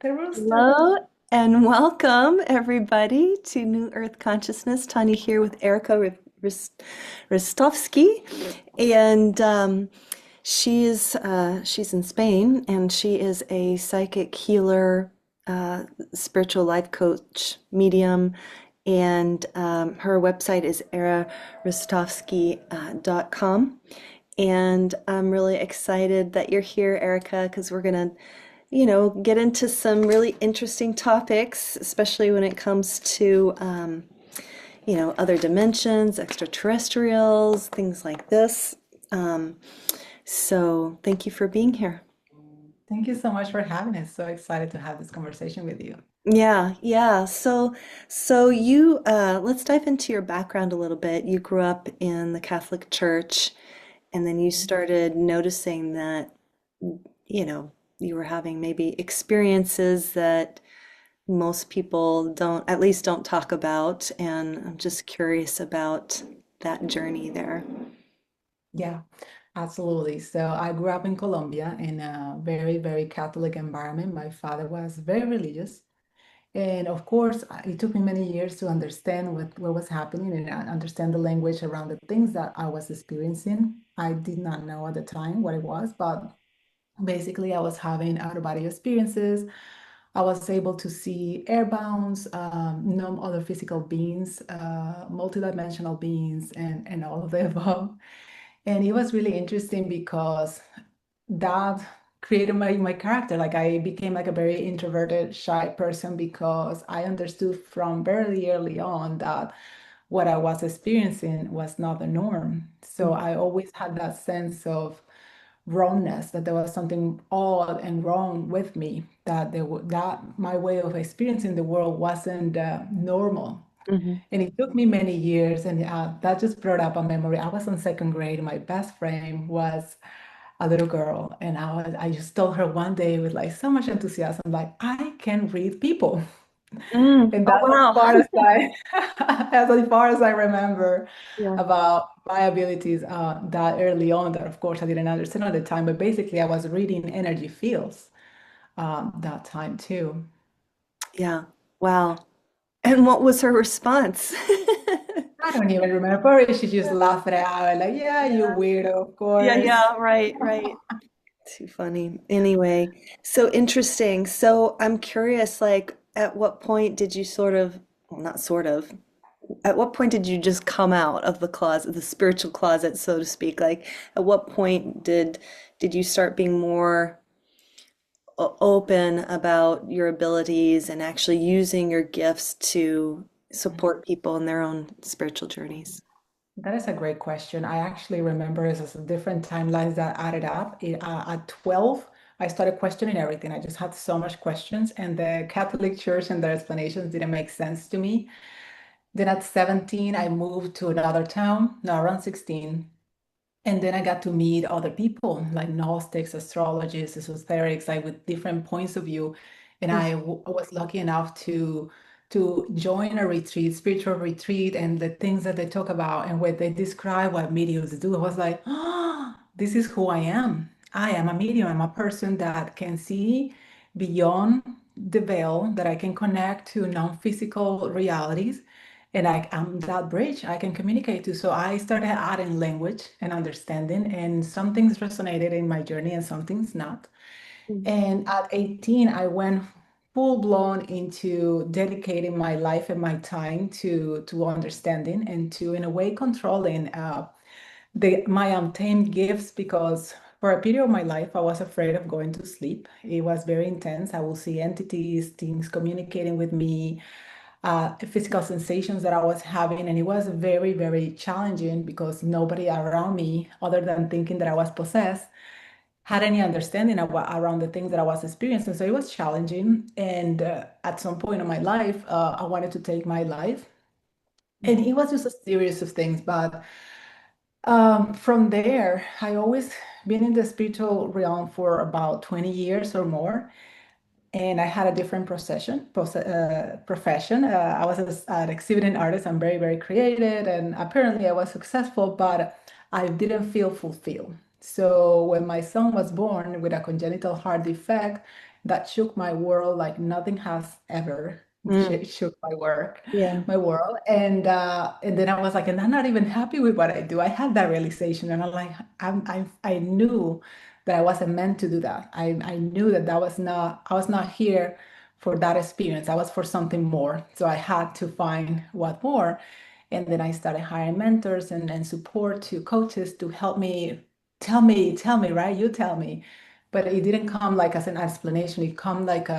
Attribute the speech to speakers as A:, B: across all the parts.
A: The rooster.
B: Hello and welcome everybody to New Earth Consciousness. Tanya here with Erika Ristovski, and she's in Spain, and she is a psychic healer, spiritual life coach, medium, and her website is eraristovski.com. And I'm really excited that you're here, Erica, because we're gonna get into some really interesting topics, especially when it comes to, other dimensions, extraterrestrials, things like this. Um, so thank you for being here.
A: Thank you so much for having us. So excited to have this conversation with you.
B: Yeah, yeah. Let's dive into your background a little bit. You grew up in the Catholic Church, and then you started noticing that, you were having maybe experiences that most people at least don't talk about. And I'm just curious about that journey there.
A: Yeah, absolutely. So I grew up in Colombia in a very, very Catholic environment. My father was very religious. And of course, it took me many years to understand what was happening and understand the language around the things that I was experiencing. I did not know at the time what it was, but basically, I was having out-of-body experiences. I was able to see airbounds, no other physical beings, multidimensional beings, and all of the above. And it was really interesting because that created my character. Like I became like a very introverted, shy person because I understood from very early on that what I was experiencing was not the norm. So I always had that sense of wrongness, that there was something odd and wrong with me, that that my way of experiencing the world wasn't normal.
B: Mhm.
A: And it took me many years, and that just brought up a memory. I was in second grade. My best friend was a little girl, and I just told her one day with like so much enthusiasm, like I can read people, and
B: Oh,
A: that's as
B: wow.
A: far as I as far as I remember
B: Yeah.
A: about my abilities that early on. That of course I didn't understand at the time, but basically I was reading energy fields that time too.
B: Yeah. Wow. And what was her response?
A: I don't even remember. She just laughed it out, like, "Yeah, you
B: Yeah.
A: weirdo, of
B: Yeah,
A: course."
B: yeah, right, right. Too funny. Anyway, so interesting. So I'm curious, like, at what point did you well, not sort of, at what point did you just come out of the closet, the spiritual closet, so to speak? Like, at what point did you start being more open about your abilities and actually using your gifts to support people in their own spiritual journeys?
A: That is a great question. I actually remember it as different timelines that added up. At 12, I started questioning everything. I just had so much questions, and the Catholic Church and their explanations didn't make sense to me. Then at 17, I moved to another town, no, around 16. And then I got to meet other people like Gnostics, astrologists, esoterics, like with different points of view. And I was lucky enough to join a retreat, spiritual retreat, and the things that they talk about and what they describe what mediums do. I was like, oh, this is who I am. I am a medium. I'm a person that can see beyond the veil, that I can connect to non-physical realities, and I'm that bridge I can communicate to. So I started adding language and understanding, and some things resonated in my journey and some things not. And at 18, I went full blown into dedicating my life and my time to understanding and to, in a way, controlling my untamed gifts, because for a period of my life, I was afraid of going to sleep. It was very intense. I will see entities, things communicating with me, physical sensations that I was having. And it was very, very challenging because nobody around me, other than thinking that I was possessed, had any understanding around the things that I was experiencing. So it was challenging. And at some point in my life, I wanted to take my life. And it was just a series of things. But from there, I always been in the spiritual realm for about 20 years or more. And I had a different profession. I was an exhibiting artist. I'm very, very creative, and apparently I was successful, but I didn't feel fulfilled. So when my son was born with a congenital heart defect, that shook my world like nothing has ever
B: Mm,
A: shook my work,
B: yeah.
A: my world. And then I was like, and I'm not even happy with what I do. I had that realization, and I'm like, I knew that I wasn't meant to do that. I knew that I was not here for that experience. I was for something more. So I had to find what more. And then I started hiring mentors and support to coaches to help me tell me, right? You tell me. But it didn't come like as an explanation. It come like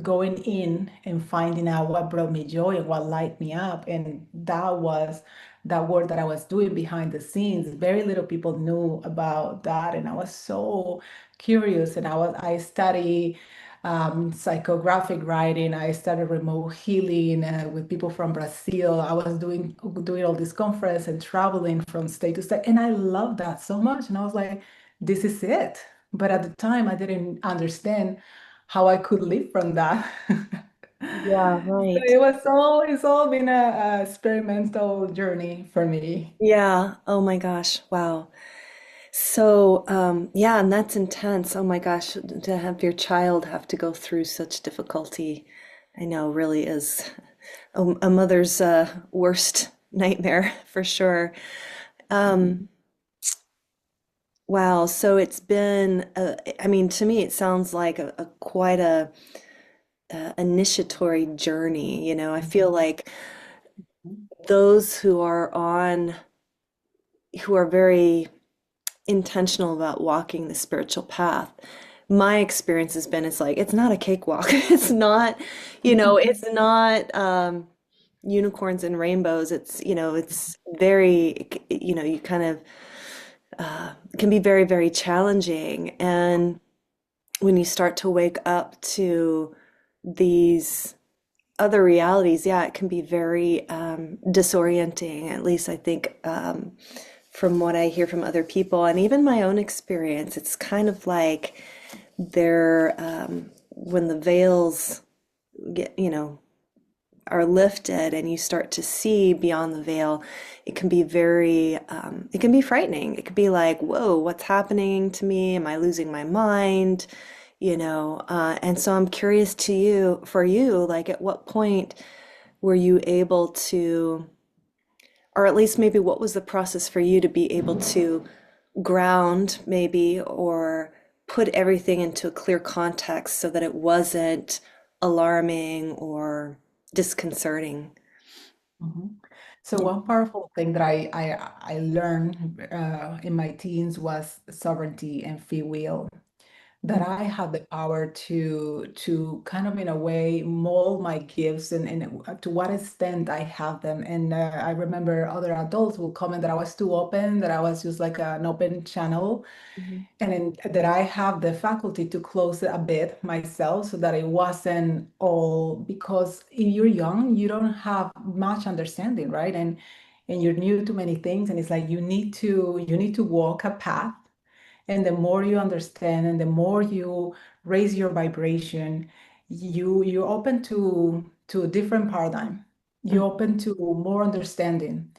A: going in and finding out what brought me joy and what light me up. And that was that work that I was doing behind the scenes. Very little people knew about that. And I was so curious. And I study psychographic writing. I started remote healing with people from Brazil. I was doing all this conference and traveling from state to state, and I love that so much. And I was like, this is it. But at the time, I didn't understand how I could live from that.
B: Yeah,
A: So
B: right.
A: it's all been a experimental journey for me.
B: Yeah. Oh my gosh. Wow. So, yeah, and that's intense. Oh my gosh, to have your child have to go through such difficulty, I know really is a mother's worst nightmare for sure. Um,
A: Mhm.
B: wow. So it's been, I mean, to me, it sounds like a quite a initiatory journey. You know, I feel like those who are very intentional about walking the spiritual path. My experience has been it's like it's not a cakewalk. It's not, it's not unicorns and rainbows. It's very, you kind of it can be very, very challenging. And when you start to wake up to these other realities, yeah, it can be very disorienting. At least I think from what I hear from other people and even my own experience, it's kind of like when the veils get, are lifted and you start to see beyond the veil, it can be it can be frightening. It could be like, whoa, what's happening to me? Am I losing my mind? And so I'm curious for you, like at what point were you able to, or at least maybe what was the process for you to be able to ground maybe or put everything into a clear context so that it wasn't alarming or disconcerting?
A: Mhm. So
B: Yeah.
A: one powerful thing that I learned in my teens was sovereignty and free will. That
B: Mm,
A: I have the power to kind of in a way mold my gifts and to what extent I have them. And I remember other adults will comment that I was too open, that I was just like an open channel,
B: mhm,
A: that I have the faculty to close it a bit myself so that it wasn't all because if you're young, you don't have much understanding, right? And you're new to many things, and it's like you need to walk a path, and the more you understand and the more you raise your vibration, you open to a different paradigm. You
B: mm,
A: open to more understanding.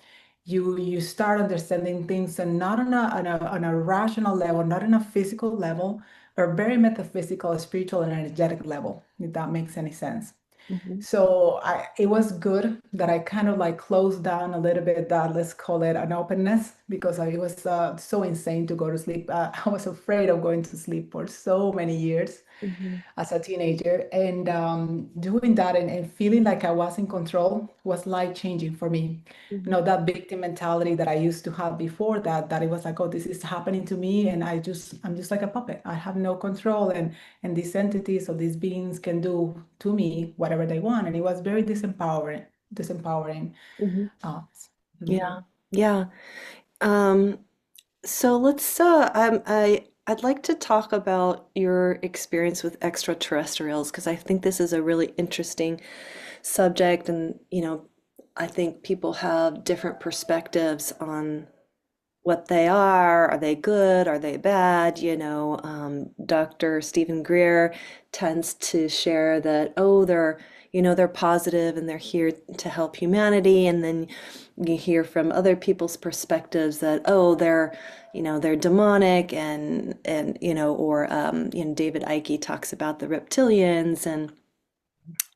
A: You start understanding things and not on a rational level, not on a physical level, but very metaphysical, spiritual, and energetic level, if that makes any sense.
B: mhm,
A: So it was good that I kind of like closed down a little bit that, let's call it an openness, because it was so insane to go to sleep. I was afraid of going to sleep for so many years
B: mhm,
A: as a teenager. And doing that and feeling like I was in control was life changing for me. You
B: mhm,
A: know, that victim mentality that I used to have before that it was like, oh, this is happening to me. And I'm just like a puppet. I have no control. And these entities or these beings can do to me whatever they want. And it was very disempowering.
B: mhm.
A: Uh, mhm.
B: Yeah. Yeah. Um, so I'd like to talk about your experience with extraterrestrials because I think this is a really interesting subject and I think people have different perspectives on what they are. Are they good? Are they bad? Dr. Stephen Greer tends to share that, oh, they're, they're positive and they're here to help humanity. And then you hear from other people's perspectives that, oh, they're demonic or David Icke talks about the reptilians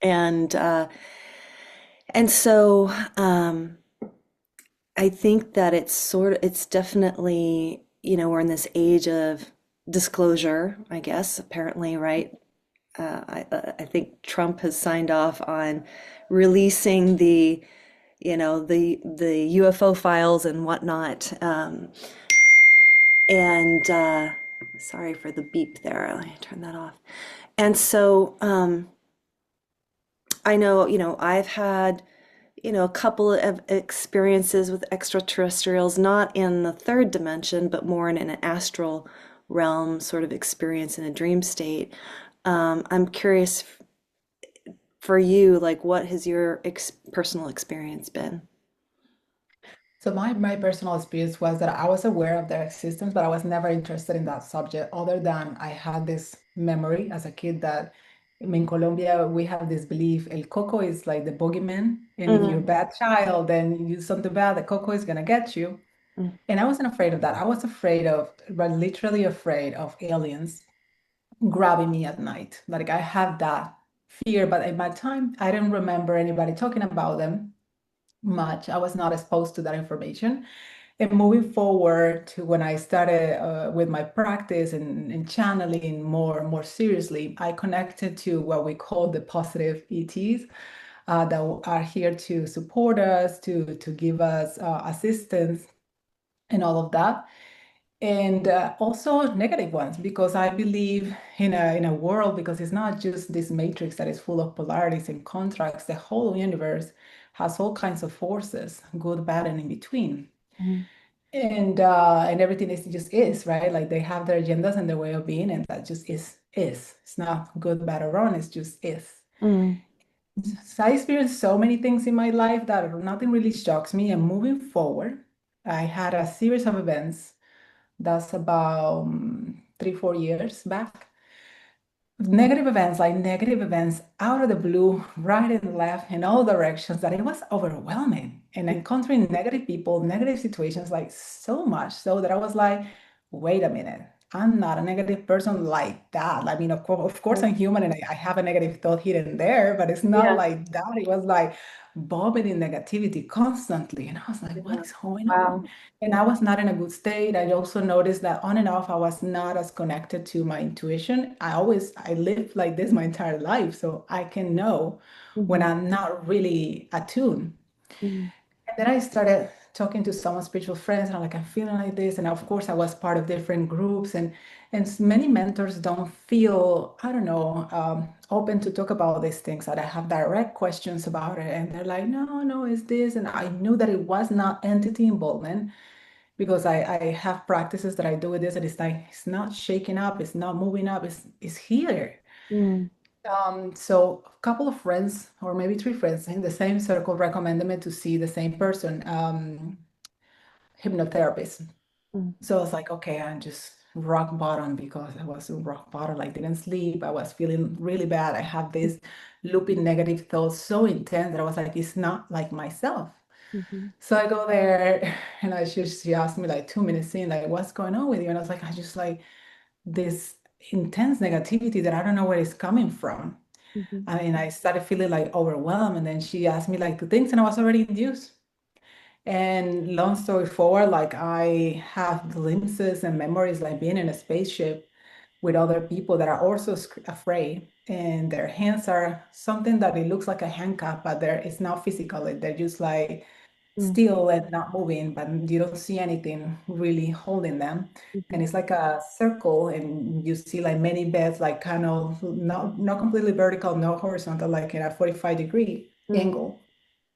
B: and uh, and so I think that it's definitely, we're in this age of disclosure, I guess, apparently, right? I think Trump has signed off on releasing the UFO files and whatnot. And Sorry for the beep there. Let me turn that off. And so I know, I've had a couple of experiences with extraterrestrials, not in the third dimension, but more in an astral realm sort of experience in a dream state. I'm curious for you, like, what has your personal experience been?
A: So my personal experience was that I was aware of their existence, but I was never interested in that subject, other than I had this memory as a kid that in Colombia we have this belief El Coco is like the boogeyman. And if you're a
B: Mm,
A: bad child, then you do something bad, the Coco is gonna get you.
B: mm,
A: And I wasn't afraid of that. I was afraid of, but literally afraid of aliens grabbing me at night. Like I had that fear, but at my time, I didn't remember anybody talking about them much. I was not exposed to that information. And moving forward to when I started with my practice and channeling more seriously, I connected to what we call the positive ETs that are here to support us, to give us assistance and all of that. And also negative ones, because I believe in a world, because it's not just this matrix that is full of polarities and contracts. The whole universe has all kinds of forces, good, bad, and in between.
B: mm,
A: And everything is just is, right? Like they have their agendas and their way of being, and that just is. It's not good, bad, or wrong, it's just is.
B: mm,
A: So I experienced so many things in my life that nothing really shocks me. And moving forward, I had a series of events. That's about 3, 4 years back. Negative events out of the blue, right and left, in all directions, that it was overwhelming. And encountering negative people, negative situations, like so much so that I was like, wait a minute, I'm not a negative person like that. I mean, of course,
B: mm.
A: I'm human and I have a negative thought here and there, but it's not
B: Yeah.
A: like that. It was like vomiting negativity constently. And I was like, what
B: Yeah.
A: is going on?
B: Wow.
A: And I was not in a good state. I also noticed that on and off, I was not as connected to my intuition. I lived like this my entire life, so I can know when
B: Hmm.
A: I'm not really attuned.
B: Hmm.
A: And then I started talking to some spiritual friends, and I'm like, I'm feeling like this. And of course, I was part of different groups, and many mentors don't feel, I don't know, open to talk about these things. That I have direct questions about it, and they're like, no, no, it's this. And I knew that it was not entity involvement, because I have practices that I do with this, and it's like it's not shaking up, it's not moving up, it's here.
B: Mm,
A: So a couple of friends, or maybe three friends in the same circle, recommended me to see the same person, hypnotherapist.
B: mm,
A: So I was like, okay, I'm just rock bottom, because I was in rock bottom, like didn't sleep. I was feeling really bad. I have this looping negative thoughts so intense that I was like, it's not like myself.
B: mhm,
A: So I go there and she asked me like 2 minutes in, like, what's going on with you? And I was like, I just like this intense negativity that I don't know where it's coming from.
B: mhm,
A: I mean, I started feeling like overwhelmed. And then she asked me like two things, and I was already induced. And long story forward, like I have glimpses and memories like being in a spaceship with other people that are also afraid. And their hands are something that it looks like a handcuff, but it's not physical. They're just like
B: mm,
A: still and not moving, but you don't see anything really holding them.
B: mhm,
A: And it's like a circle, and you see like many beds, like kind of not completely vertical, not horizontal, like in a 45-degree
B: mm,
A: angle.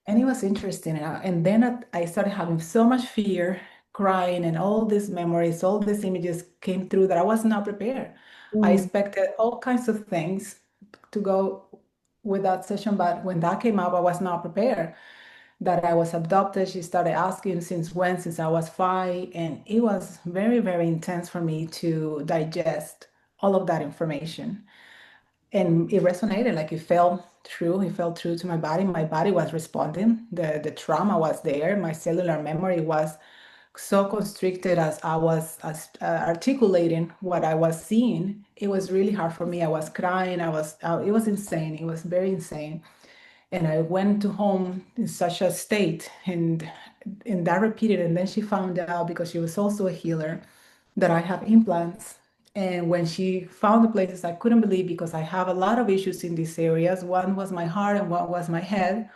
A: And it was interesting. And then I started having so much fear, crying, and all these memories, all these images came through that I was not prepared. I
B: mm,
A: expected all kinds of things to go with that session, but when that came up, I was not prepared. That I was adopted, she started asking since when, since I was 5. And it was very, very intense for me to digest all of that information. and it resonated, like it felt true to my body. My body was responding. The trauma was there. My cellular memory was so constricted as I was articulating what I was seeing. It was really hard for me. I was crying. It was insane. It was very insane. And I went to home in such a state, and that repeated. And then she found out, because she was also a healer, that I have implants. And when she found the places, I couldn't believe, because I have a lot of issues in these areas. One was my heart and one was my head.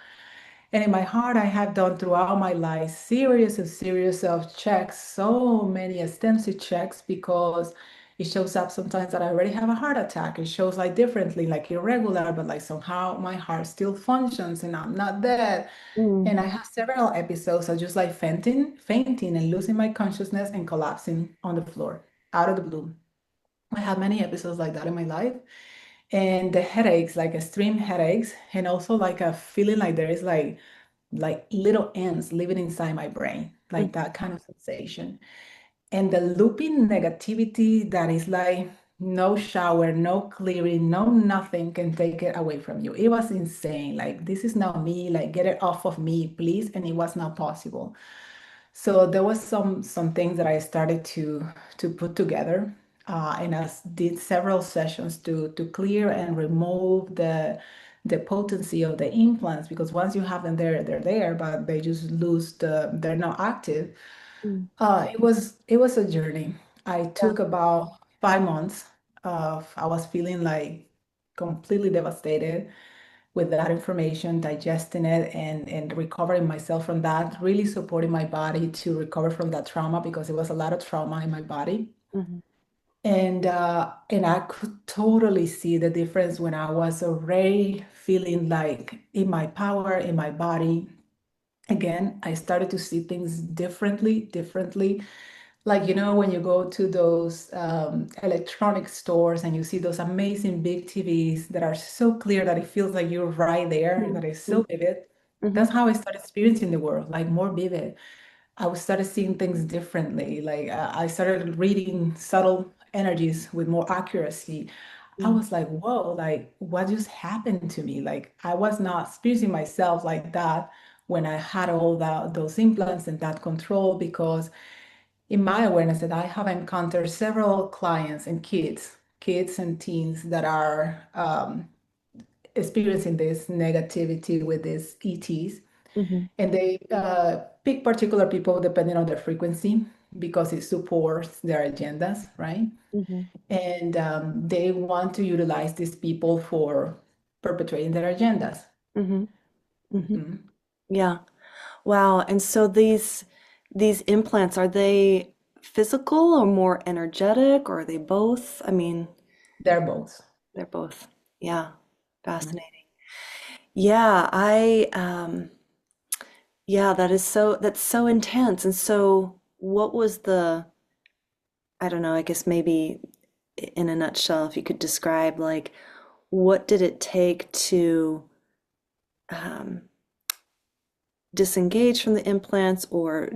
A: And in my heart, I have done throughout my life series of checks, so many extensive checks, because it shows up sometimes that I already have a heart attack. It shows like differently, like irregular, but like somehow my heart still functions and I'm not dead.
B: Mm.
A: And I have several episodes of just like fainting and losing my consciousness and collapsing on the floor out of the blue. I have many episodes like that in my life. And the headaches, like extreme headaches, and also like a feeling like there is like little ants living inside my brain,
B: Mm.
A: like that kind of sensation. And the looping negativity that is like no shower, no clearing, no nothing can take it away from you. It was insane. Like, this is not me, like get it off of me, please. And it was not possible. So there was some things that I started to put together, and I did several sessions to clear and remove the potency of the implants, because once you have them there, they're there, but they just they're not active.
B: Mm.
A: It was a journey. I took about 5 months of I was feeling like completely devastated with that information, digesting it and recovering myself from that, really supporting my body to recover from that trauma, because it was a lot of trauma in my body.
B: Mhm.
A: And I could totally see the difference when I was already feeling like in my power, in my body. Again, I started to see things differently. Like, when you go to those electronic stores and you see those amazing big TVs that are so clear that it feels like you're right there,
B: Mhm.
A: that is so vivid.
B: Mhm.
A: That's how I started experiencing the world, like more vivid. I started seeing things differently. Like, I started reading subtle energies with more accuracy. I
B: Mhm.
A: was like, whoa, like what just happened to me? Like, I was not experiencing myself like that when I had all those implants and that control, because in my awareness that I have encountered several clients and kids and teens that are experiencing this negativity with these ETs.
B: Mhm.
A: And they pick particular people depending on their frequency, because it supports their agendas, right?
B: Mhm.
A: And they want to utilize these people for perpetrating their agendas.
B: Mhm. Mhm.
A: Mhm.
B: Yeah. Wow. And so these implants, are they physical or more energetic, or are they both? I mean,
A: They're both.
B: they're both. Yeah.
A: Mhm.
B: Fascinating. Yeah, yeah, that's so intense. And so what was I don't know, I guess maybe in a nutshell, if you could describe, like, what did it take to um, disengage from the implants, or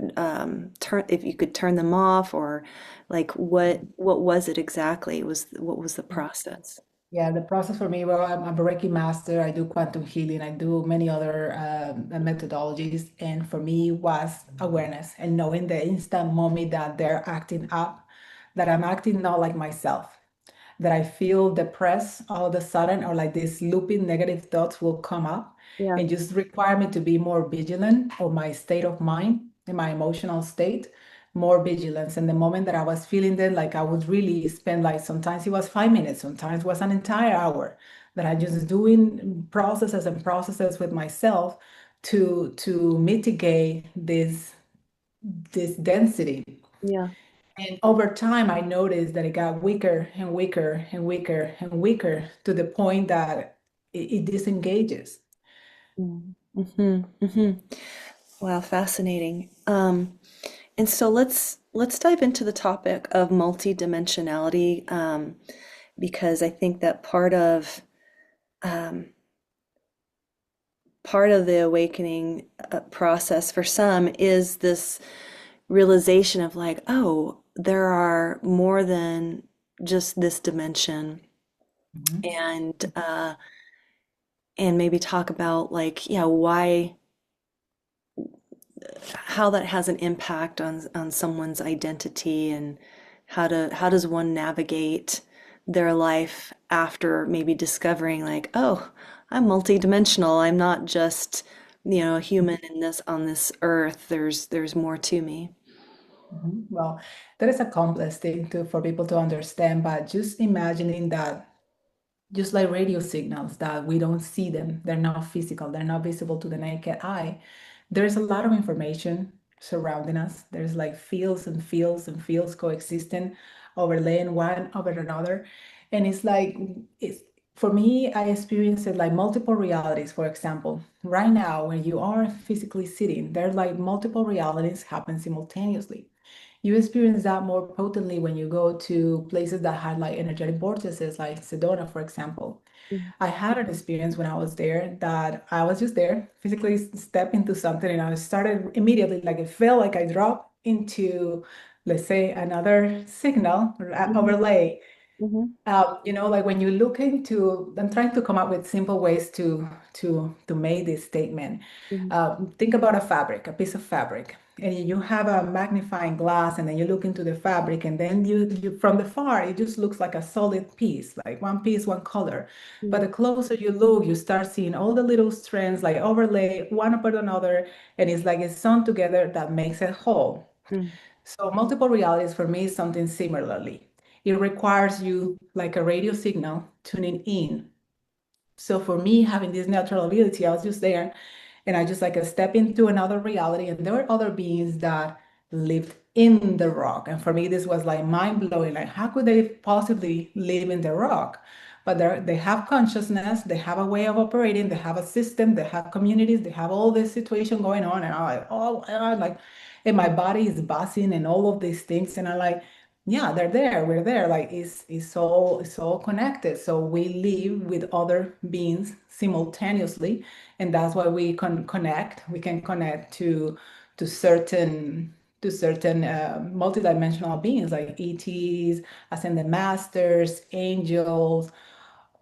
B: if you could turn them off, or like what was it exactly? What was the process?
A: Yeah, the process for me, well, I'm a Reiki master. I do quantum healing. I do many other methodologies. And for me was awareness and knowing the instant moment that they're acting up, that I'm acting not like myself, that I feel depressed all of a sudden, or like these looping negative thoughts will come up
B: Yeah.
A: and just require me to be more vigilant of my state of mind and my emotional state, more vigilance. And the moment that I was feeling them, like I would really spend, like, sometimes it was 5 minutes, sometimes it was an entire hour, that I just doing processes and processes with myself to mitigate this density.
B: Yeah.
A: And over time, I noticed that it got weaker and weaker and weaker and weaker, to the point that it disengages.
B: Mm-hmm. Hmm. Wow, fascinating. And so let's dive into the topic of multidimensionality, because I think that um, part of the awakening process for some is this realization of, like, oh, there are more than just this dimension.
A: Mhm.
B: and maybe talk about like, yeah, why, how that has an impact on someone's identity, and how does one navigate their life after maybe discovering like, oh, I'm multidimensional. I'm not just, a human in this on this earth. There's more to me.
A: Mhm. Well, that is a complex thing for people to understand, but just imagining that, just like radio signals, that we don't see them, they're not physical, they're not visible to the naked eye. There's a lot of information surrounding us. There's like fields and fields and fields coexisting, overlaying one over another. And it's like, it's for me, I experience it like multiple realities. For example, right now, when you are physically sitting, there are like multiple realities happen simultaneously. You experience that more potently when you go to places that had like energetic vortices, like Sedona, for example.
B: Mhm.
A: I had an experience when I was there that I was just there, physically step into something, and I started immediately, like it felt like I dropped into, let's say, another signal
B: Mhm.
A: overlay.
B: Mhm.
A: Like when you look into, I'm trying to come up with simple ways to make this statement.
B: Mhm.
A: Think about a fabric, a piece of fabric, and you have a magnifying glass, and then you look into the fabric, and then you from the far, it just looks like a solid piece, like one piece, one color. But
B: Mhm.
A: the closer you look, you start seeing all the little strands like overlay one upon another, and it's like it's sewn together that makes it whole.
B: Mhm.
A: So multiple realities for me is something similarly. It requires you like a radio signal tuning in. So for me, having this natural ability, I was just there and I just like a step into another reality. And there were other beings that lived in the rock. And for me, this was like mind blowing. Like, how could they possibly live in the rock? But they have consciousness, they have a way of operating, they have a system, they have communities, they have all this situation going on. And I'm like, oh, and I'm like, and my body is buzzing and all of these things. And I'm like, yeah, they're there, we're there. Like it's all connected. So we live with other beings simultaneously, and that's why we can connect. We can connect to certain multidimensional beings like ETs, ascended masters, angels,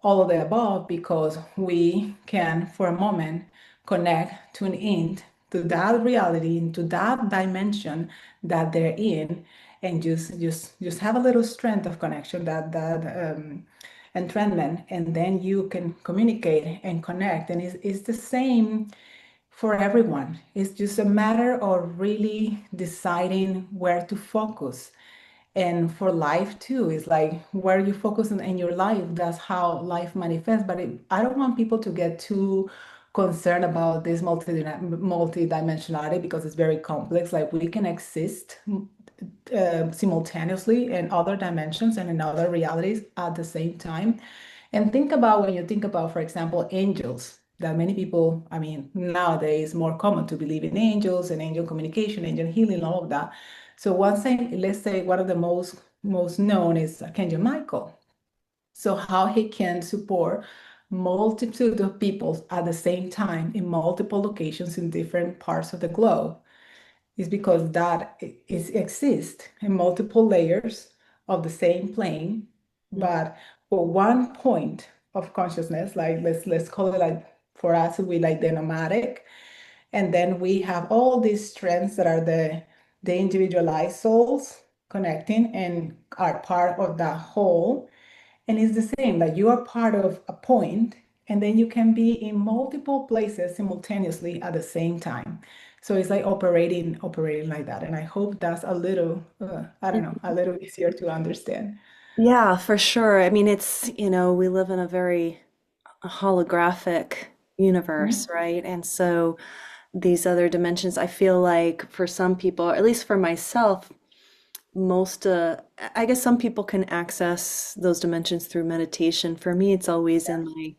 A: all of the above, because we can, for a moment, connect, tune in to that reality, into that dimension that they're in, and just have a little strength of connection, that entrainment, and then you can communicate and connect. And it's the same for everyone. It's just a matter of really deciding where to focus. And for life too, it's like where you focus in your life, that's how life manifests. But I don't want people to get too concerned about this multidimensionality because it's very complex. Like we can exist simultaneously in other dimensions and in other realities at the same time. And think about when you think about, for example, angels, that many people, I mean, nowadays more common to believe in angels and angel communication, angel healing, all of that. So one thing, let's say one of the most known is Archangel Michael. So how he can support multitude of people at the same time in multiple locations in different parts of the globe is because that exists in multiple layers of the same plane,
B: Mhm.
A: but for one point of consciousness, like let's call it, like for us, we like the nomadic, and then we have all these strengths that are the individualized souls connecting and are part of that whole. And it's the same, like you are part of a point, and then you can be in multiple places simultaneously at the same time. So it's like operating like that. And I hope that's a little, I don't know, a little easier to understand.
B: Yeah, for sure. I mean, it's, we live in a very holographic universe,
A: Mhm.
B: right? And so these other dimensions, I feel like for some people, or at least for myself, most I guess some people can access those dimensions through meditation. For me, it's always in my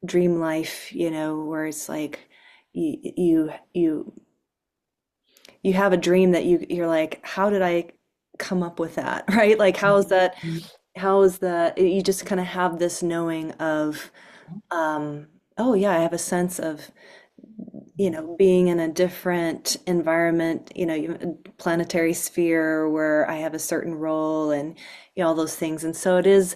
B: dream life, where it's like you have a dream that you're like, how did I come up with that? Right? Like how is that you just kind of have this knowing of oh yeah, I have a sense of being in a different environment, planetary sphere where I have a certain role and all those things. And so it is,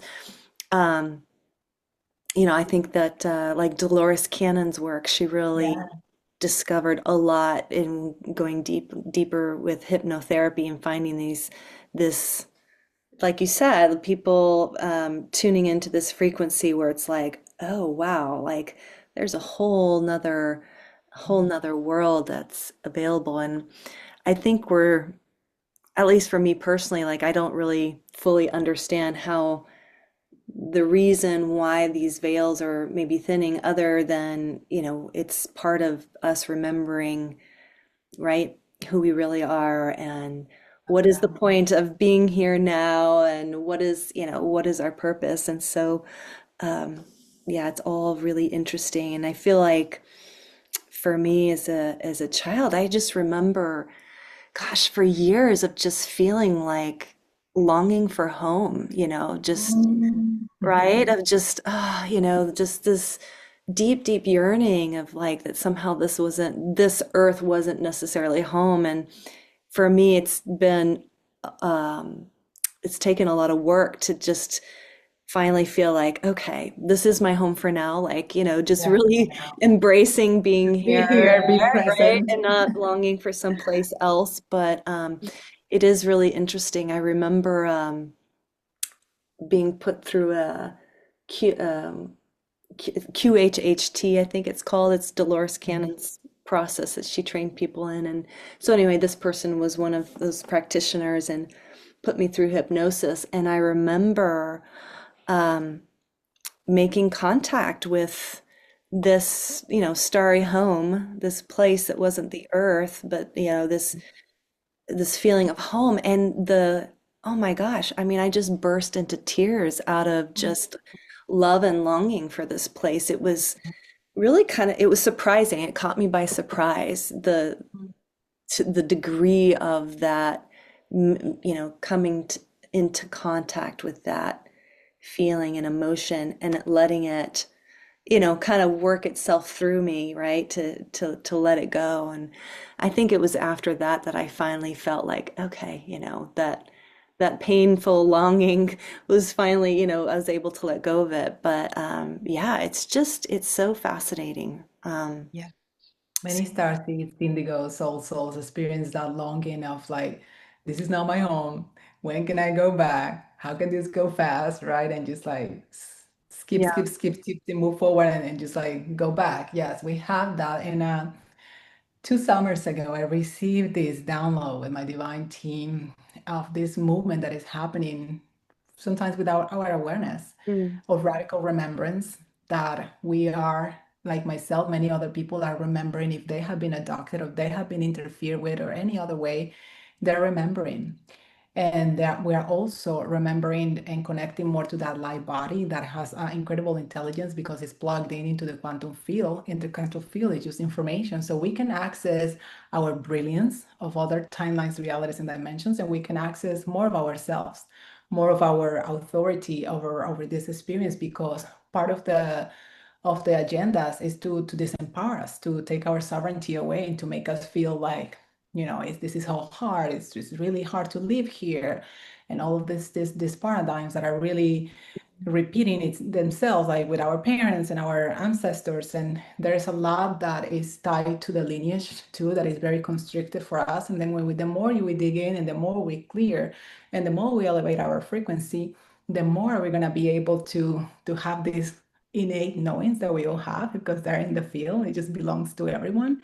B: I think that like Dolores Cannon's work, she really
A: Yeah.
B: discovered a lot in going deeper with hypnotherapy and finding this, like you said, people tuning into this frequency where it's like, oh wow, like there's a whole nother world that's available. And I think at least for me personally, like I don't really fully understand how the reason why these veils are maybe thinning, other than, it's part of us remembering, right, who we really are, and what is the
A: Yeah.
B: point of being here now, and what is our purpose. And so, um, yeah, it's all really interesting. And I feel like for me as a child, I just remember, gosh, for years of just feeling like longing for home, just right,
A: Mhm.
B: of just just this deep deep yearning of like that somehow this earth wasn't necessarily home. And for me um it's taken a lot of work to just finally feel like, okay, this is my home for now, like, just
A: Yeah.
B: really embracing being
A: Be
B: here,
A: here, be
B: right,
A: present.
B: and not longing for someplace else. But it is really interesting. I remember being put through a Q, QHHT, I think it's called. It's Dolores Cannon's process that she trained people in. And so, anyway, this person was one of those practitioners and put me through hypnosis. And I remember making contact with this, starry home, this place that wasn't the earth, but, this feeling of home. And oh my gosh, I mean, I just burst into tears out of just love and longing for this place. It was really it was surprising. It caught me by surprise, the degree of that, coming into contact with that feeling and emotion, and letting it, kind of work itself through me, right? To let it go. And I think it was after that that I finally felt like, okay, that painful longing was finally, I was able to let go of it. But yeah, it's so fascinating.
A: Yeah.
B: So,
A: Many starseeds, indigos, souls experience that longing of like, this is not my home. When can I go back? How can this go fast, right? And just like skip,
B: yeah.
A: skip, skip, skip to move forward and just like go back. Yes, we have that. And 2 summers ago, I received this download with my divine team of this movement that is happening sometimes without our awareness
B: Mm,
A: of radical remembrance that we are, like myself, many other people are remembering if they have been abducted or they have been interfered with or any other way, they're remembering. And that we are also remembering and connecting more to that light body that has incredible intelligence because it's plugged in into the quantum field. In the quantum field, it's just information. So we can access our brilliance of other timelines, realities, and dimensions, and we can access more of ourselves, more of our authority over this experience because part of the agendas is to disempower us, to take our sovereignty away and to make us feel like, this is how hard, it's just really hard to live here. And all of these paradigms that are really repeating it themselves, like with our parents and our ancestors. And there's a lot that is tied to the lineage too, that is very constricted for us. And then the more we dig in and the more we clear and the more we elevate our frequency, the more we're going to be able to have these innate knowings that we all have because they're in the field. It just belongs to everyone,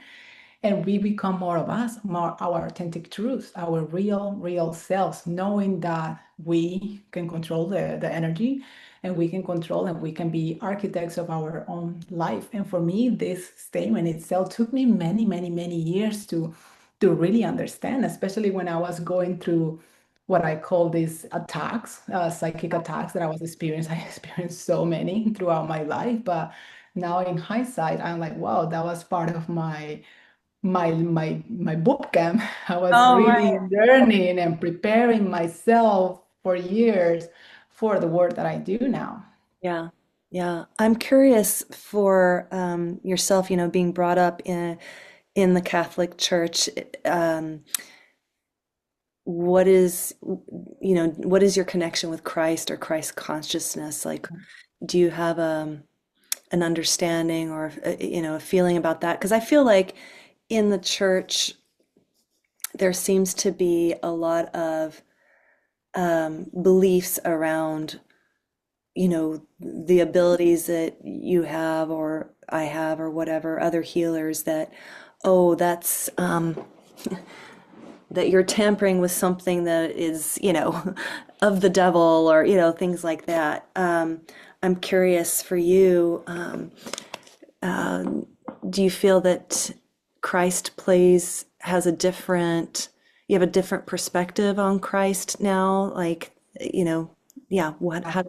A: and we become more of us, more our authentic truths, our real selves, knowing that we can control the energy and we can control and we can be architects of our own life. And for me, this statement itself took me many years to really understand, especially when I was going through what I call these attacks, psychic attacks that I was experiencing. I experienced so many throughout my life, but now in hindsight, I'm like, wow, that was part of my boot camp. I was
B: oh
A: really
B: right.
A: learning and preparing myself for years for the work that I do now.
B: Yeah, yeah. I'm curious for yourself, being brought up in the Catholic Church. What is, what is your connection with Christ or Christ consciousness? Like, do you have an understanding or a feeling about that? Because I feel like in the church there seems to be a lot of beliefs around, the abilities that you have or I have or whatever other healers that, oh, that's that you're tampering with something that is, of the devil or, things like that. I'm curious for you, do you feel that Christ has you have a different perspective on Christ now? Like, yeah,
A: Absolutely.
B: how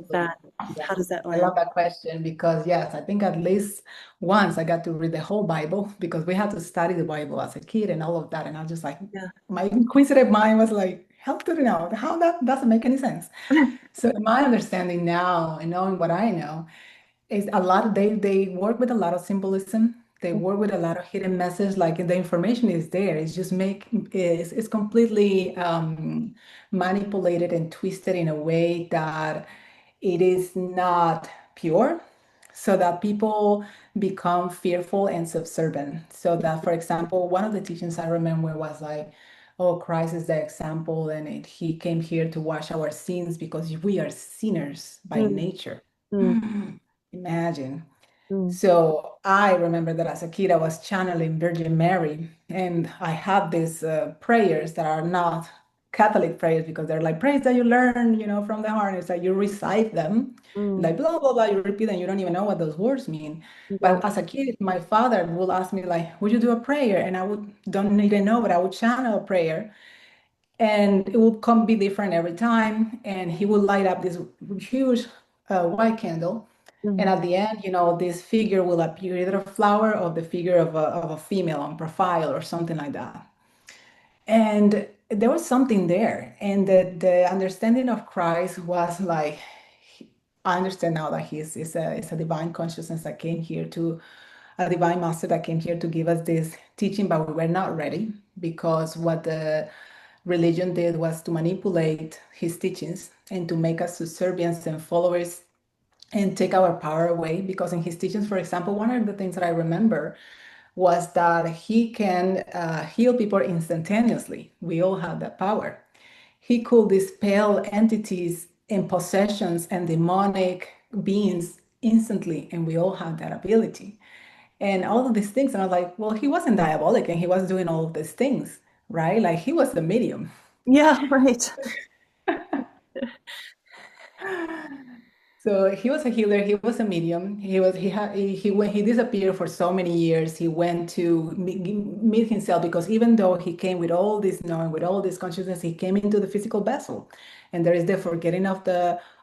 A: Yeah.
B: does that
A: I
B: land?
A: love that question because, yes, I think at least once I got to read the whole Bible because we had to study the Bible as a kid and all of that. And I was just like,
B: Yeah.
A: my inquisitive mind was like, help to know how that doesn't make any sense. So, in my understanding now and knowing what I know, is a lot of, they work with a lot of symbolism. They work with a lot of hidden message. Like the information is there. It's just it's completely manipulated and twisted in a way that it is not pure, so that people become fearful and subservient. So that, for example, one of the teachings I remember was like, oh, Christ is the example, and he came here to wash our sins because we are sinners by
B: Mm,
A: nature.
B: mm,
A: Imagine.
B: mm,
A: So I remember that as a kid, I was channeling Virgin Mary, and I had these prayers that are not Catholic prayers because they're like prayers that you learn, from the heart. It's like you recite them,
B: mm.
A: like blah blah blah. You repeat them, you don't even know what those words mean.
B: Yeah.
A: But as a kid, my father would ask me like, "Would you do a prayer?" And I would don't even know, but I would channel a prayer, and it will come be different every time. And he will light up this huge white candle, and
B: Mm,
A: at the end, this figure will appear, either a flower or the figure of a female on profile or something like that. And there was something there, and the understanding of Christ was like, I understand now that it's a divine consciousness that came here to a divine master that came here to give us this teaching, but we were not ready because what the religion did was to manipulate his teachings and to make us subservients and followers and take our power away. Because in his teachings, for example, one of the things that I remember was that he can heal people instantaneously. We all have that power. He could dispel entities and possessions and demonic beings instantly, and we all have that ability. And all of these things, and I was like, well, he wasn't diabolic and he was doing all of these things, right? Like he was the medium.
B: yeah, right.
A: So he was a healer. He was a medium. He disappeared for so many years. He went to meet himself because even though he came with all this knowing, with all this consciousness, he came into the physical vessel, and there is the forgetting of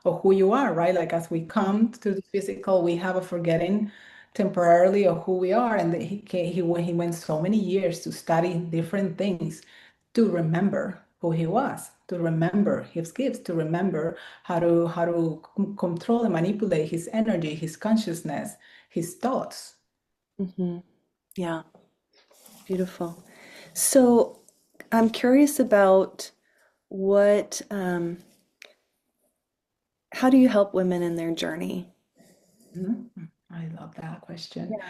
A: who you are, right? Like as we come to the physical, we have a forgetting temporarily of who we are, and he went so many years to study different things to remember who he was, to remember his gifts, to remember how to control and manipulate his energy, his consciousness, his thoughts.
B: Hmm. Yeah, beautiful. So I'm curious about what, how do you help women in their journey?
A: Mhm. I love that question.
B: Yeah.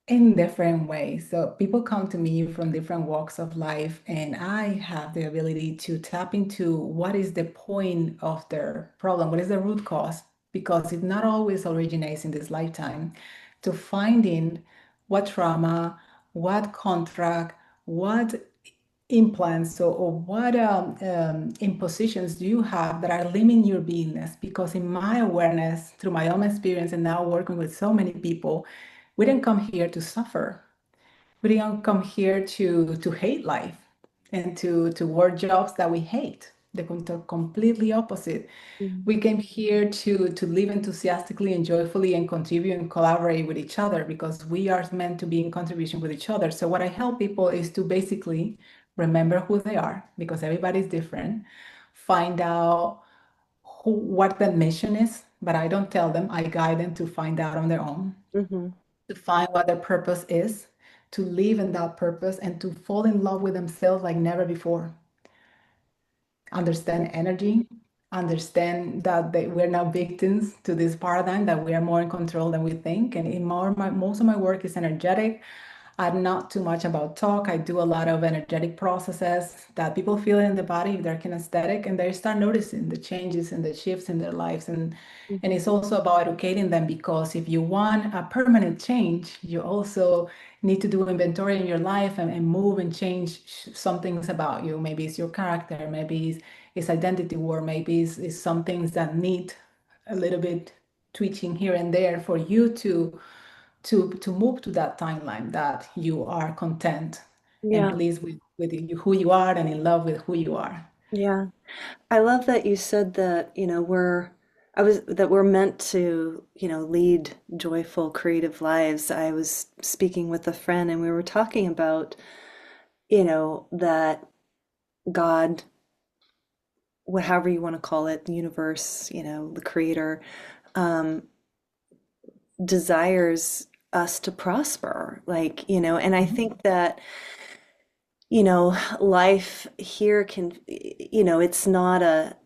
A: In different ways. So people come to me from different walks of life, and I have the ability to tap into what is the point of their problem, what is the root cause, because it not always originates in this lifetime, to finding what trauma, what contract, what implants or what impositions do you have that are limiting your beingness? Because in my awareness, through my own experience and now working with so many people, we didn't come here to suffer. We didn't come here to hate life and to work jobs that we hate. The completely opposite.
B: Mm,
A: We came here to live enthusiastically and joyfully and contribute and collaborate with each other because we are meant to be in contribution with each other. So what I help people is to basically remember who they are because everybody's different. Find out what the mission is, but I don't tell them. I guide them to find out on their own,
B: mhm,
A: to find what their purpose is, to live in that purpose, and to fall in love with themselves like never before. Understand energy, understand that we're not victims to this paradigm, that we are more in control than we think. And most of my work is energetic. I'm not too much about talk. I do a lot of energetic processes that people feel in the body, they're kinesthetic, and they start noticing the changes and the shifts in their lives. And
B: Mhm.
A: it's also about educating them, because if you want a permanent change, you also need to do inventory in your life, and move and change some things about you. Maybe it's your character, maybe it's identity work, maybe it's some things that need a little bit tweaking here and there for you to move to that timeline that you are content and
B: Yeah,
A: pleased with who you are and in love with who you are.
B: yeah. I love that you said that, that we're meant to, lead joyful, creative lives. I was speaking with a friend and we were talking about, that God, however you want to call it, the universe, the creator, um, desires us to prosper. Like, and I
A: Mhm.
B: think that, life here can, it's not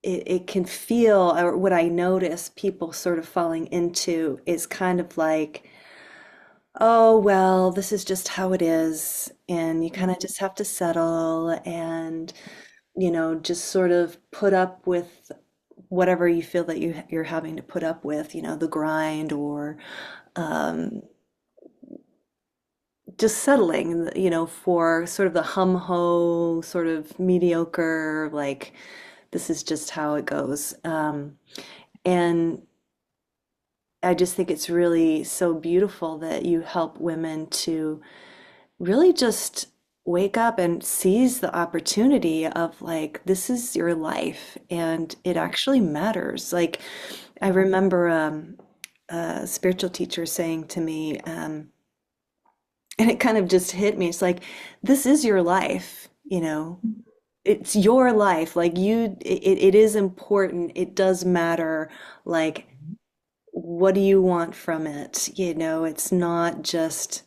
B: it can feel, or what I notice people sort of falling into is kind of like, oh, well, this is just how it is. And you kind of just have to settle and, just sort of put up with whatever you feel that you're having to put up with, the grind or um, just settling, for sort of the hum-ho, sort of mediocre, like this is just how it goes. And I just think it's really so beautiful that you help women to really just wake up and seize the opportunity of like, this is your life and it actually matters. Like, I remember a spiritual teacher saying to me, and it kind of just hit me. It's like, this is your life, it's your life. Like, it is important. It does matter. Like, what do you want from it? It's not just,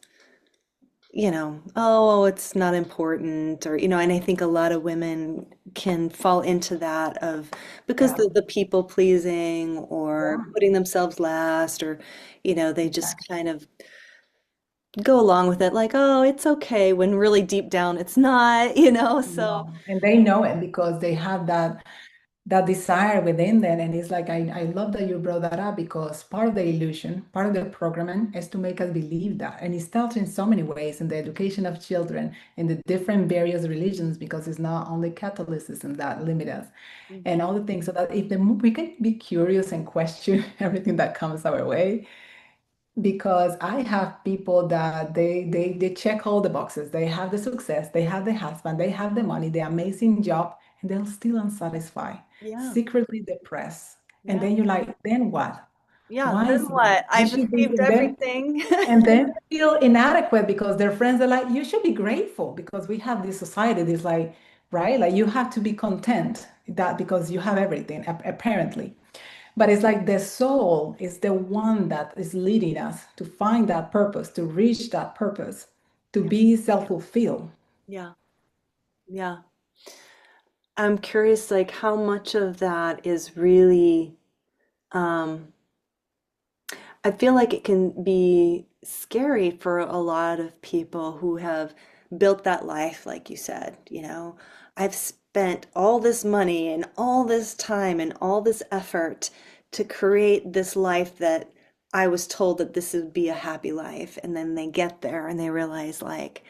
B: oh, it's not important, or, and I think a lot of women can fall into that of because
A: Yeah,
B: the people pleasing or
A: yeah,
B: putting themselves last, or, they just
A: exactly.
B: kind of go along with it like, oh, it's okay, when really deep down it's not, so
A: No. And they know it because they have that desire within them. And it's like, I love that you brought that up, because part of the illusion, part of the programming is to make us believe that. And it starts in so many ways in the education of children, in the different various religions, because it's not only Catholicism that limit us and
B: Mhm.
A: all the things. So that if we can be curious and question everything that comes our way, because I have people that they check all the boxes. They have the success, they have the husband, they have the money, the amazing job, and they're still unsatisfied,
B: Yeah,
A: secretly depressed. And
B: yeah,
A: then you're like, then what?
B: yeah,
A: Why
B: then
A: is it?
B: what?
A: You
B: I've
A: should be,
B: achieved
A: and
B: everything.
A: then feel inadequate, because their friends are like, you should be grateful, because we have this society that's like, right? Like you have to be content that because you have everything, apparently. But it's like the soul is the one that is leading us to find that purpose, to reach that purpose, to
B: Yeah,
A: be self-fulfilled.
B: yeah, yeah. I'm curious, like, how much of that is really, um, I feel like it can be scary for a lot of people who have built that life, like you said, I've spent all this money and all this time and all this effort to create this life that I was told that this would be a happy life. And then they get there and they realize, like,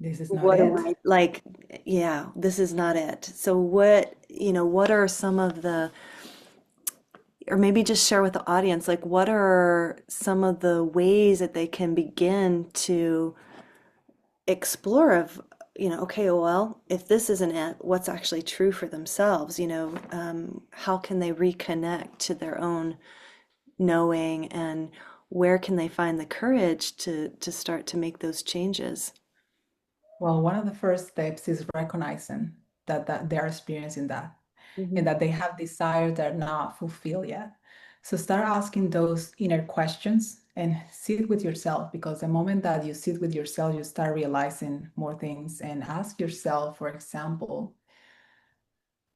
A: This is not
B: what am
A: it.
B: I like? Yeah, this is not it. So what are some of the, or maybe just share with the audience, like what are some of the ways that they can begin to explore of, okay, well, if this isn't it, what's actually true for themselves? How can they reconnect to their own knowing, and where can they find the courage to start to make those changes?
A: Well, one of the first steps is recognizing that they're experiencing that,
B: Hmm.
A: and that they have desires that are not fulfilled yet. So start asking those inner questions and sit with yourself, because the moment that you sit with yourself, you start realizing more things. And ask yourself, for example,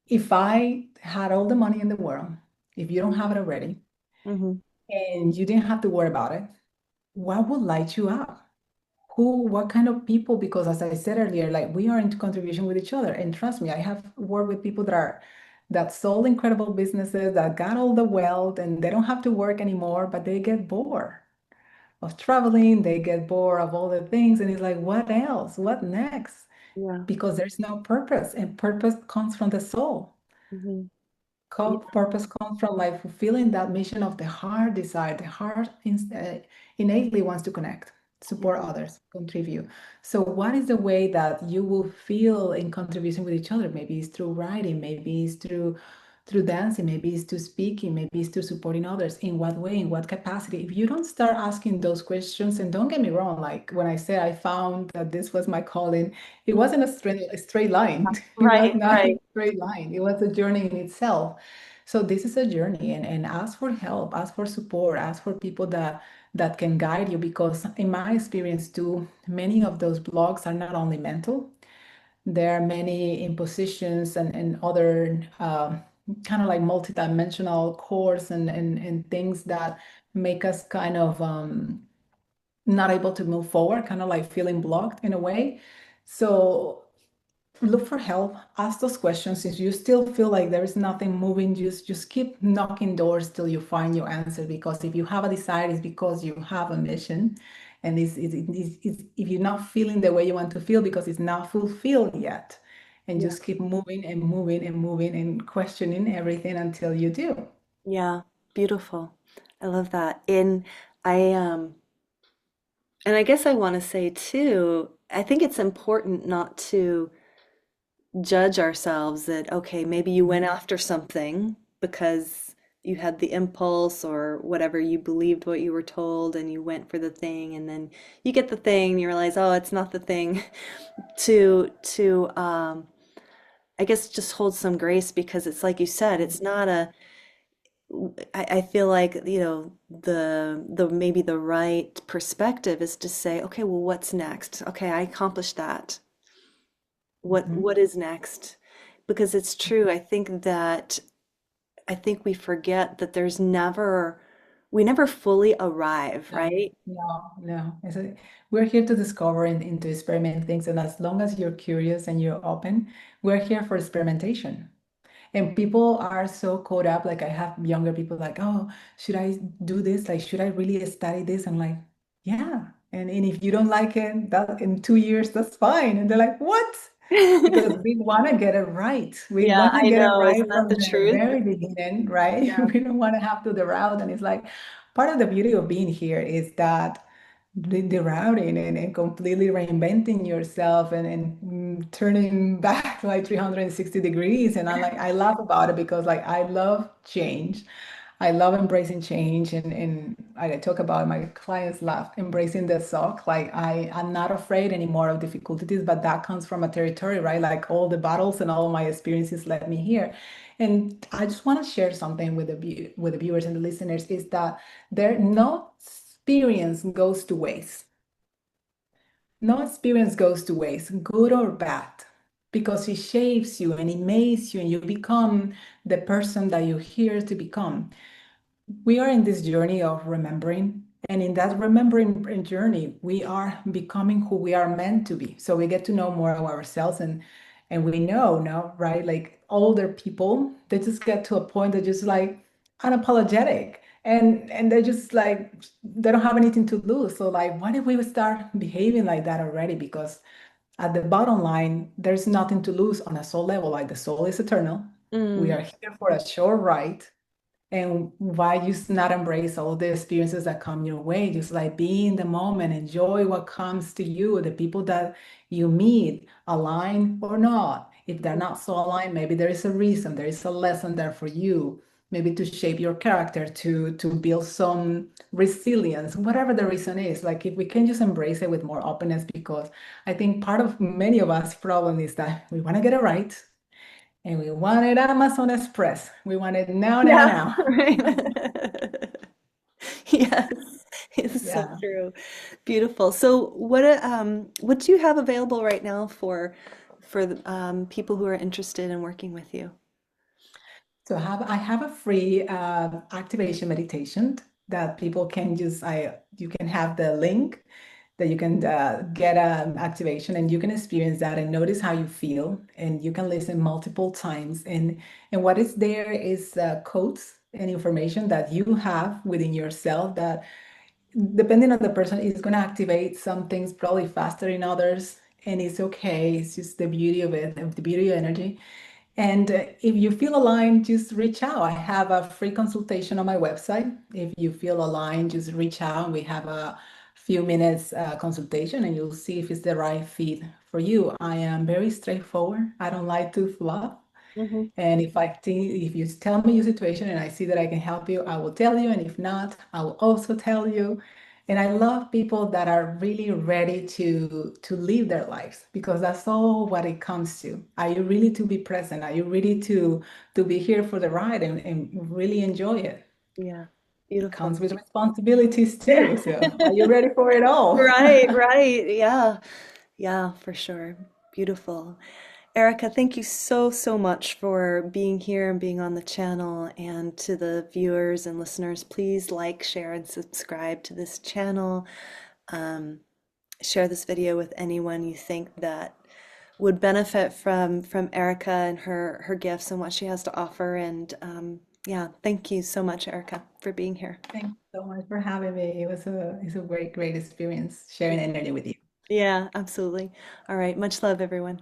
A: if I had all the money in the world, if you don't have it already,
B: Hmm.
A: and you didn't have to worry about it, what would light you up? Who, what kind of people? Because as I said earlier, like we are into contribution with each other. And trust me, I have worked with people that sold incredible businesses, that got all the wealth, and they don't have to work anymore, but they get bored of traveling, they get bored of all the things, and it's like, what else? What next?
B: Yeah.
A: Because there's no purpose, and purpose comes from the soul.
B: Hmm.
A: Purpose comes from like fulfilling that mission of the heart desire. The heart innately wants to connect, support
B: Yeah.
A: others, contribute. So, what is the way that you will feel in contribution with each other? Maybe it's through writing, maybe it's through dancing, maybe it's through speaking, maybe it's through supporting others. In what way, in what capacity? If you don't start asking those questions, and don't get me wrong, like when I said I found that this was my calling, it wasn't a straight line. It was
B: Right,
A: not a
B: right.
A: straight line. It was a journey in itself. So this is a journey, and ask for help, ask for support, ask for people that can guide you, because in my experience too, many of those blogs are not only mental, there are many impositions and other kind of like multidimensional cores and things that make us kind of not able to move forward, kind of like feeling blocked in a way. So look for help, ask those questions. If you still feel like there is nothing moving, just keep knocking doors till you find your answer, because if you have a desire, it's because you have a mission. And if you're not feeling the way you want to feel, because it's not fulfilled yet. And
B: Yeah.
A: just keep moving and moving and moving and questioning everything until you do.
B: Yeah. Beautiful. I love that. I and I guess I want to say too, I think it's important not to judge ourselves that, okay, maybe you went after something because you had the impulse or whatever, you believed what you were told and you went for the thing, and then you get the thing and you realize, oh, it's not the thing. To I guess just hold some grace, because it's like you said, it's not a I feel like, the maybe the right perspective is to say, okay, well, what's next? Okay, I accomplished that. What
A: Mhm.
B: is next? Because it's true. I think we forget that we never fully arrive,
A: No,
B: right?
A: no, no. We're here to discover and to experiment things. And as long as you're curious and you're open, we're here for experimentation. And people are so caught up. Like I have younger people like, oh, should I do this? Like, should I really study this? I'm like, yeah. And if you don't like it, that in 2 years, that's fine. And they're like, what? Because we want to get it right. We
B: Yeah,
A: want to
B: I
A: get it
B: know.
A: right
B: Isn't that
A: from
B: the
A: the
B: truth?
A: very beginning, right?
B: Yeah.
A: We don't want to have to the route. And it's like part of the beauty of being here is that the routing and completely reinventing yourself and turning back like 360 degrees. And I laugh about it because like I love change. I love embracing change, and I talk about my clients laugh, embracing the suck. Like I'm not afraid anymore of difficulties, but that comes from a territory, right? Like all the battles and all my experiences led me here. And I just want to share something with with the viewers and the listeners is that there no experience goes to waste. No experience goes to waste, good or bad, because it shapes you and it makes you and you become the person that you're here to become. We are in this journey of remembering, and in that remembering journey, we are becoming who we are meant to be. So we get to know more of ourselves, and we know now, right? Like older people, they just get to a point that just like unapologetic, and they're just like they don't have anything to lose. So like, why did we start behaving like that already? Because at the bottom line, there's nothing to lose on a soul level. Like the soul is eternal. We
B: Mm,
A: are here for a short ride, and why just not embrace all the experiences that come your way? Just like be in the moment, enjoy what comes to you, the people that you meet, align or not. If they're not so aligned, maybe there is a reason, there is a lesson there for you, maybe to shape your character, to build some resilience, whatever the reason is. Like if we can just embrace it with more openness, because I think part of many of us problem is that we want to get it right. And we want it Amazon Express. We want it now, now,
B: yeah,
A: now.
B: right. Yes, it's so
A: Yeah.
B: true. Beautiful. So what do you have available right now for the people who are interested in working with you?
A: So I have a free activation meditation that people can use. You can have the link that you can get an activation and you can experience that and notice how you feel and you can listen multiple times and what is there is codes and information that you have within yourself that depending on the person is going to activate some things probably faster in others and it's okay. It's just the beauty of it, the beauty of energy. And if you feel aligned, just reach out. I have a free consultation on my website. If you feel aligned, just reach out. We have a few minutes consultation and you'll see if it's the right fit for you. I am very straightforward. I don't like to fluff.
B: Hmm.
A: And if you tell me your situation and I see that I can help you, I will tell you. And if not, I will also tell you. And I love people that are really ready to live their lives because that's all what it comes to. Are you really to be present? Are you ready to be here for the ride and really enjoy it?
B: Yeah,
A: It comes
B: beautiful.
A: with responsibilities too. So are you ready for it all?
B: Right, right. Yeah. Yeah, for sure. Beautiful. Erica, thank you so, so much for being here and being on the channel. And to the viewers and listeners, please like, share, and subscribe to this channel. Um, Share this video with anyone you think that would benefit from Erica and her gifts and what she has to offer. And yeah, thank you so much, Erica, for being here.
A: Thanks so much for having me. It's a great, great experience sharing energy with you.
B: Yeah, absolutely. All right. Much love, everyone.